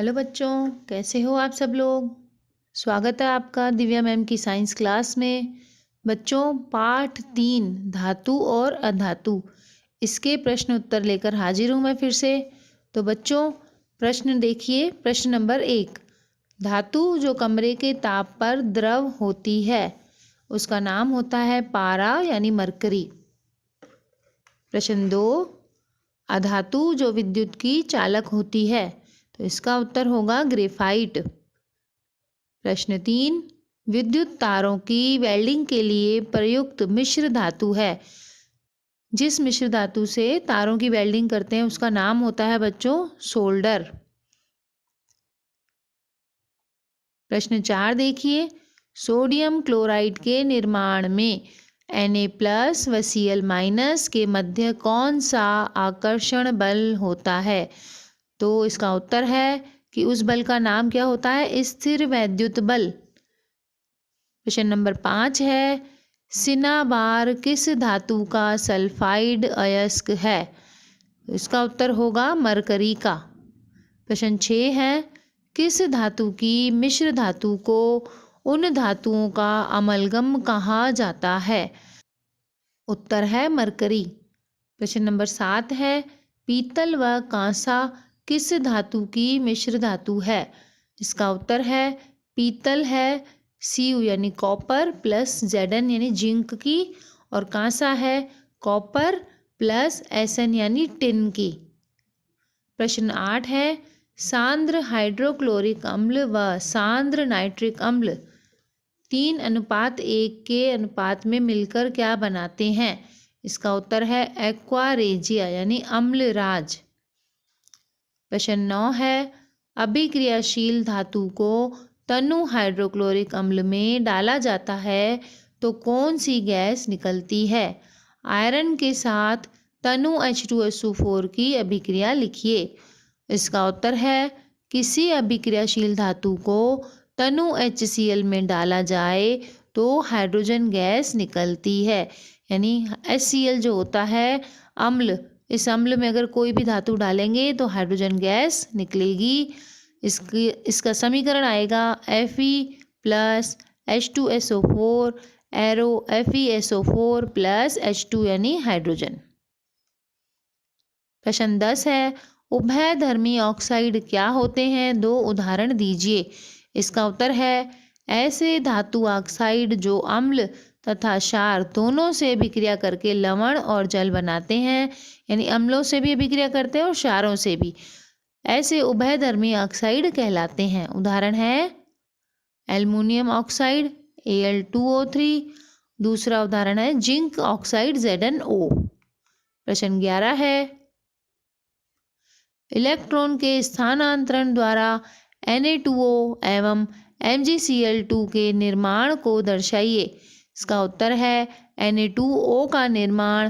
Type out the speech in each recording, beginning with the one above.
Hello बच्चों, कैसे हो आप सब लोग। स्वागत है आपका दिव्या मैम की साइंस क्लास में। बच्चों, पाठ 3 धातु और अधातु, इसके प्रश्न उत्तर लेकर हाजिर हूँ मैं फिर से। तो बच्चों, प्रश्न देखिए। प्रश्न नंबर 1, धातु जो कमरे के ताप पर द्रव होती है उसका नाम होता है पारा यानी मरकरी। प्रश्न 2, अधातु जो विद्युत की चालक होती है तो इसका उत्तर होगा ग्रेफाइट। प्रश्न 3, विद्युत तारों की वेल्डिंग के लिए प्रयुक्त मिश्र धातु है। जिस मिश्र धातु से तारों की वेल्डिंग करते हैं उसका नाम होता है बच्चों सोल्डर। प्रश्न 4 देखिए, सोडियम क्लोराइड के निर्माण में Na+ व Cl- के मध्य कौन सा आकर्षण बल होता है। तो इसका उत्तर है कि उस बल का नाम क्या होता है, स्थिर वैद्युत बल। प्रश्न नंबर 5 है, सिनाबार किस धातु का सल्फाइड अयस्क है। इसका उत्तर होगा मरकरी का। प्रश्न 6 है, किस धातु की मिश्र धातु को उन धातुओं का अमलगम कहा जाता है। उत्तर है मरकरी। प्रश्न नंबर 7 है, पीतल व कांसा किस धातु की मिश्र धातु है। इसका उत्तर है पीतल है Cu यानी कॉपर प्लस Zn यानी जिंक की, और कांसा है कॉपर प्लस Sn यानी टिन की। प्रश्न 8 है, सांद्र हाइड्रोक्लोरिक अम्ल व सांद्र नाइट्रिक अम्ल 3:1 के अनुपात में मिलकर क्या बनाते हैं। इसका उत्तर है एक्वारेजिया यानी अम्लराज। प्रश्न 9 है, अभिक्रियाशील धातु को तनु हाइड्रोक्लोरिक अम्ल में डाला जाता है तो कौन सी गैस निकलती है। आयरन के साथ तनु H2SO4 की अभिक्रिया लिखिए। इसका उत्तर है, किसी अभिक्रियाशील धातु को तनु HCl में डाला जाए तो हाइड्रोजन गैस निकलती है। यानी HCl जो होता है अम्ल, इस अम्ल में अगर कोई भी धातु डालेंगे तो हाइड्रोजन गैस निकलेगी। इसका समीकरण आएगा Fe plus H2SO4 arrow FeSO4 plus H2 यानी हाइड्रोजन। प्रश्न 10 है, उभयधर्मी ऑक्साइड क्या होते हैं, 2 उदाहरण दीजिए। इसका उत्तर है ऐसे धातु ऑक्साइड जो अम्ल तथा क्षार दोनों से अभिक्रिया करके लवण और जल बनाते हैं। यानी अम्लों से भी अभिक्रिया करते हैं और क्षारों से भी। ऐसे उभयधर्मी ऑक्साइड कहलाते हैं। उदाहरण है एल्युमिनियम ऑक्साइड Al2O3। दूसरा उदाहरण है जिंक ऑक्साइड ZnO। प्रश्न 11 है, इलेक्ट्रॉन के स्थानांतरण द्वारा Na2O एवं MgCl2 के निर्माण को दर्शाइए। इसका उत्तर है Na2O का निर्माण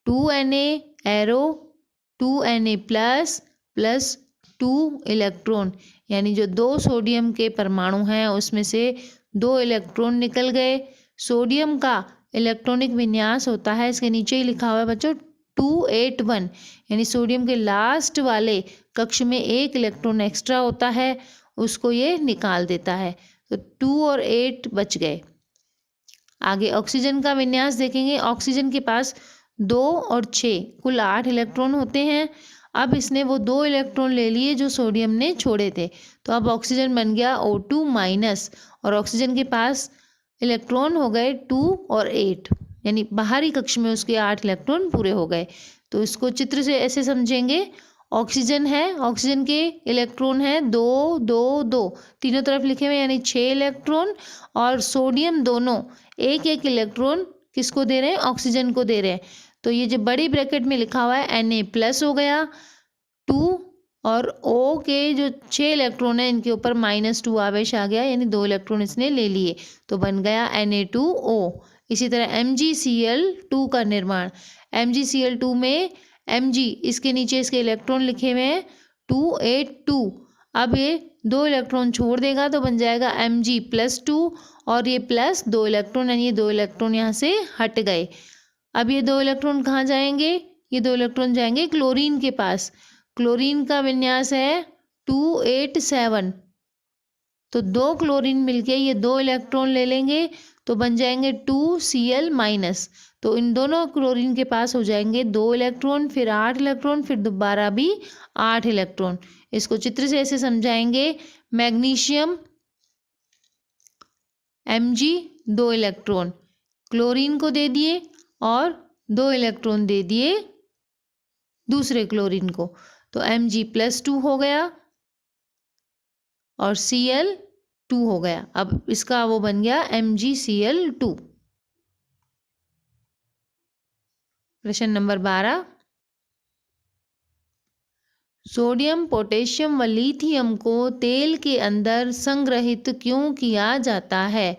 2Na arrow 2Na plus 2 electron, यानी जो 2 सोडियम के परमाणु हैं उसमें से 2 इलेक्ट्रॉन निकल गए। सोडियम का इलेक्ट्रॉनिक विन्यास होता है, इसके नीचे ही लिखा हुआ है बच्चों 281, यानी सोडियम के लास्ट वाले कक्ष में एक इलेक्ट्रॉन एक्स्ट्रा होता है, उसको ये निकाल देता है। तो 2 और 8 बच गए। आगे ऑक्सीजन का विन्यास देखेंगे। ऑक्सीजन के पास 2 और 6 कुल 8 इलेक्ट्रॉन होते हैं। अब इसने वो 2 इलेक्ट्रॉन ले लिए जो सोडियम ने छोड़े थे, तो अब ऑक्सीजन बन गया O2- और ऑक्सीजन के पास इलेक्ट्रॉन हो गए 2 और 8, यानी बाहरी कक्ष में उसके 8 इलेक्ट्रॉन पूरे हो गए। तो इसको चित्र से ऐसे समझेंगे, ऑक्सीजन है, ऑक्सीजन के इलेक्ट्रॉन है 2 2 2 तीनों तरफ लिखे हुए, यानी 6 इलेक्ट्रॉन, और सोडियम दोनों एक एक इलेक्ट्रॉन किसको दे रहे हैं, ऑक्सीजन को दे रहे हैं। तो ये जो बड़ी ब्रैकेट में लिखा हुआ है Na+ हो गया 2, और O के जो 6 इलेक्ट्रॉन है इनके ऊपर -2 आवेश आ गया, यानी 2 इलेक्ट्रॉन इसने ले लिए, तो बन गया Na2O। इसी तरह MgCl2 का निर्माण, MgCl2 में Mg इसके नीचे इसके इलेक्ट्रॉन लिखे हुए हैं 282। अब ये 2 इलेक्ट्रॉन छोड़ देगा तो बन जाएगा Mg+2, और ये प्लस 2 इलेक्ट्रॉन, यानी ये 2 इलेक्ट्रॉन यहाँ से हट गए। अब ये 2 इलेक्ट्रॉन कहाँ जाएंगे, ये 2 इलेक्ट्रॉन जाएंगे क्लोरीन के पास। क्लोरीन का विन्यास है 287, तो 2 क्लोरीन मिलके ये 2 इलेक्ट्रॉन ले लेंगे तो बन जाएंगे 2Cl-। तो इन दोनों क्लोरीन के पास हो जाएंगे 2 इलेक्ट्रॉन, फिर 8 इलेक्ट्रॉन, फिर दोबारा भी 8 इलेक्ट्रॉन। इसको चित्र से ऐसे समझाएंगे, मैग्नीशियम Mg 2 इलेक्ट्रॉन क्लोरीन को दे दिए और 2 इलेक्ट्रॉन दे दिए दूसरे क्लोरीन को, तो Mg+2 हो गया और Cl2 हो गया। अब इसका वो बन गया MgCl2। प्रश्न नंबर 12, सोडियम, पोटेशियम व लिथियम को तेल के अंदर संग्रहित क्यों किया जाता है?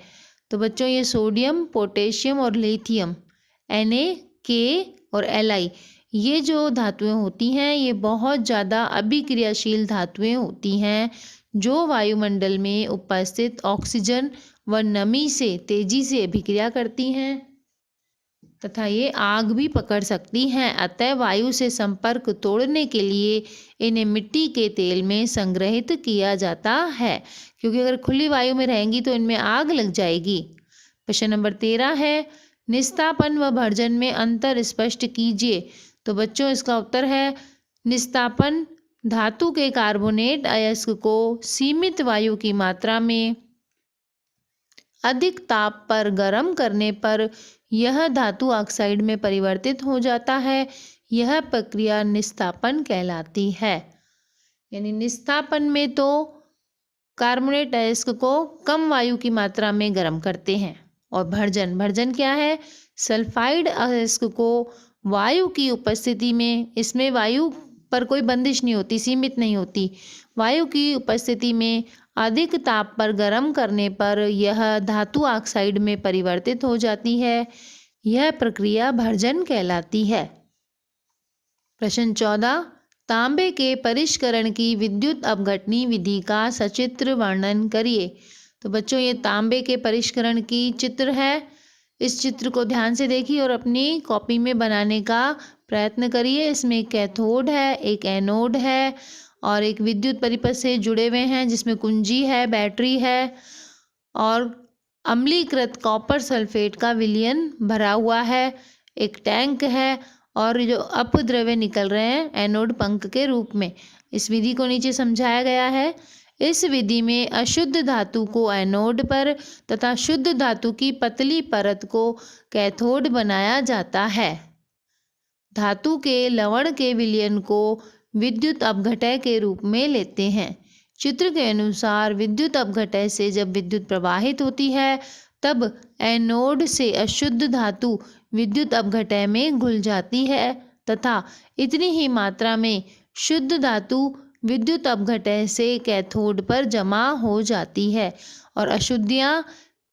तो बच्चों ये सोडियम, पोटेशियम और लिथियम Na, K और Li ये जो धातुएं होती हैं ये बहुत ज़्यादा अभिक्रियाशील धातुएं होती हैं जो वायुमंडल में उपस्थित ऑक्सीजन व नमी से तेजी से अभिक्रिया करती हैं तथा ये आग भी पकड़ सकती हैं। अतः वायु से संपर्क तोड़ने के लिए इन्हें मिट्टी के तेल में संग्रहित किया जाता है, क्योंकि अगर खुली वायु में रहेंगी तो इनमें आग लग जाएगी। प्रश्न नंबर 13 है, निस्तापन व भर्जन में अंतर स्पष्ट कीजिए। तो बच्चों इसका उत्तर है, निस्तापन धातु के कार्बोनेट अयस्क को सीमित वायु की मात्रा में अधिक ताप पर गर्म करने पर यह धातु ऑक्साइड में परिवर्तित हो जाता है। यह प्रक्रिया निस्तापन कहलाती है। यानी निस्तापन में तो कार्बोनेट अयस्क को कम वायु की मात्रा में गर्म करते हैं, और भर्जन क्या है? सल्फाइड अयस्क को वायु की उपस्थिति में, इसमें वायु पर कोई बंदिश नहीं होती, सीमित नहीं होती, वायु की उपस्थिति में अधिक ताप पर गर्म करने पर यह धातु ऑक्साइड में परिवर्तित हो जाती है। यह प्रक्रिया भर्जन कहलाती है। प्रश्न 14, तांबे के परिष्करण की विद्युत अपघटनी विधि का सचित्र वर्णन करिए। तो बच्चों ये तांबे के परिष्करण की चित्र है। इस चित्र को ध्यान से देखिए और अपनी कॉपी में बनाने का प्रयत्न करिए। इसमें एक कैथोड है, एक एनोड है और एक विद्युत परिपथ से जुड़े हुए हैं जिसमें कुंजी है, बैटरी है और अम्लीकृत कॉपर सल्फेट का विलयन भरा हुआ है, एक टैंक है और जो अपद्रव्य निकल रहे हैं एनोड पंख के रूप में। इस विधि को नीचे समझाया गया है। इस विधि में अशुद्ध धातु को एनोड पर तथा शुद्ध धातु की पतली परत को कैथोड बनाया जाता है। धातु के लवण के विलयन को विद्युत अपघटय के रूप में लेते हैं। चित्र के अनुसार विद्युत अपघटय से जब विद्युत प्रवाहित होती है तब एनोड से अशुद्ध धातु विद्युत अपघटय में घुल जाती है तथा इतनी ही मात्रा में शुद्ध धातु विद्युत अपघटय से कैथोड पर जमा हो जाती है और अशुद्धियाँ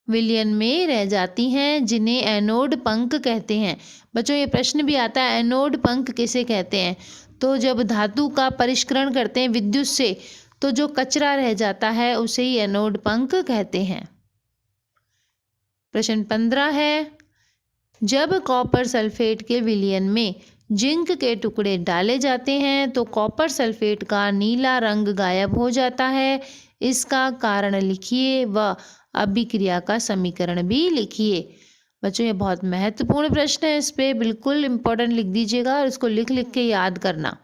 विलयन में रह जाती हैं जिन्हें एनोड पंख कहते हैं। बच्चों ये प्रश्न भी आता है एनोड पंख किसे कहते हैं? तो जब धातु का परिष्करण करते हैं विद्युत से तो जो कचरा रह जाता है उसे ही एनोड पंख कहते हैं। प्रश्न 15 है, जब कॉपर सल्फेट के विलयन में जिंक के टुकड़े डाले जाते हैं तो कॉपर सल्फेट का नीला रंग गायब हो जाता है। इसका कारण लिखिए व अभिक्रिया का समीकरण भी लिखिए। बच्चों ये बहुत महत्वपूर्ण प्रश्न है, इस पे बिल्कुल इम्पोर्टेंट लिख दीजिएगा और इसको लिख लिख के याद करना।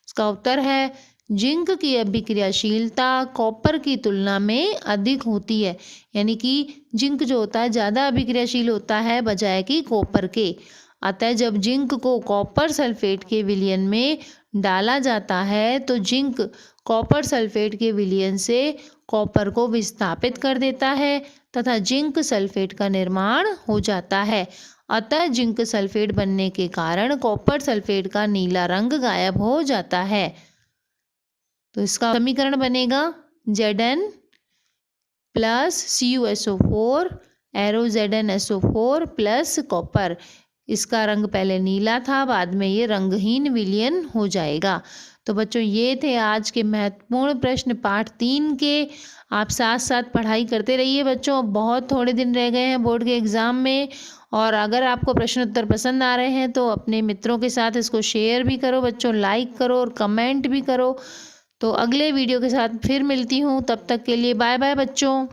इसका उत्तर है जिंक की अभिक्रियाशीलता कॉपर की तुलना में अधिक होती है। यानी कि जिंक जो होता है ज़्यादा अभिक्रियाशील होता है बजाय कि कॉपर के। अतः जब जिंक को कॉपर सल्फेट के विलयन में डाला जाता है तो जिंक कॉपर सल्फेट के विलयन से कॉपर को विस्थापित कर देता है तथा जिंक सल्फेट का निर्माण हो जाता है। अतः जिंक सल्फेट बनने के कारण कॉपर सल्फेट का नीला रंग गायब हो जाता है। तो इसका समीकरण बनेगा Zn plus CuSO4 arrow ZnSO4 plus copper. इसका रंग पहले नीला था, बाद में ये रंगहीन विलयन हो जाएगा। तो बच्चों ये थे आज के महत्वपूर्ण प्रश्न पाठ 3 के। आप साथ साथ पढ़ाई करते रहिए बच्चों, बहुत थोड़े दिन रह गए हैं बोर्ड के एग्ज़ाम में। और अगर आपको प्रश्न उत्तर पसंद आ रहे हैं तो अपने मित्रों के साथ इसको शेयर भी करो बच्चों, लाइक करो और कमेंट भी करो तो अगले वीडियो के साथ फिर मिलती हूँ, तब तक के लिए बाय बाय बच्चों।